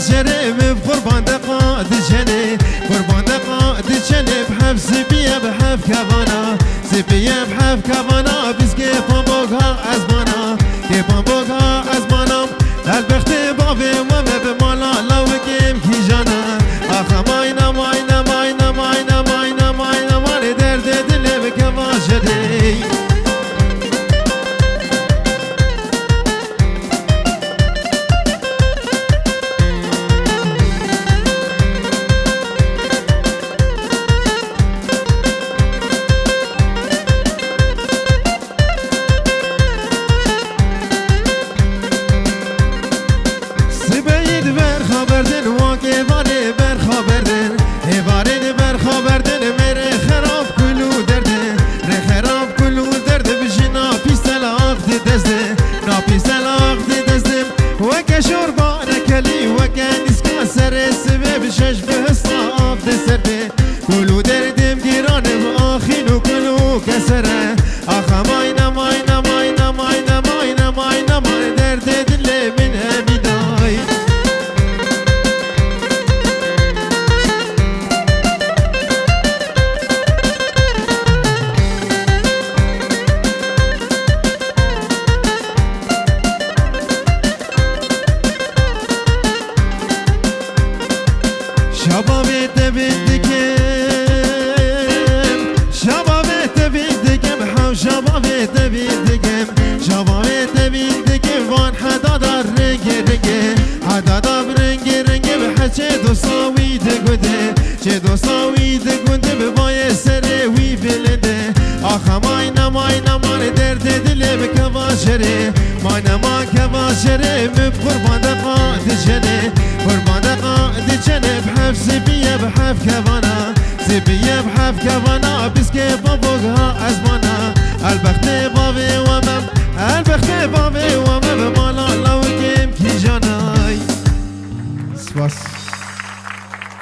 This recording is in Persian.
جرب قربان دقا دجنه قربان دقا دجنه بحب زبیه بحب کوانا زبیه بحب کوانا بیز گفان بگا از مانا گفان بگا از مانم البخت بابه و به مالا لوگیم کی جانا آخا ماینا ماینا ماینا ماینا ماینا ماینا مال درد دل بکوا جده شش بهستا آب دسرده کلو دردم گیرانه و آخین و کلو کسره آخا ماینا ماینا ماینا ماینا ماینا ماینا ماینا درد دل من همیدای شبابت بدکم شبابت بدکم حو شبابت بدکم شبابت بدکم وان حدا دار رنگ رنگ حدا دار رنگ رنگ به چه دوستاوی دگوده چه دوستاوی دگوده به وای سر وی بلده آخا ماینا ماینا مان درد دل بکواشره ماینا ما کواشره قربان دقا دجنه قربان دقا دجنه بحب زبیه بحب کوانا زبیه بحب کوانا بیسکه بابوگا از مانا البخت بابه و مم البخت بابه و مم مالا لوگیم کی جانای سپاس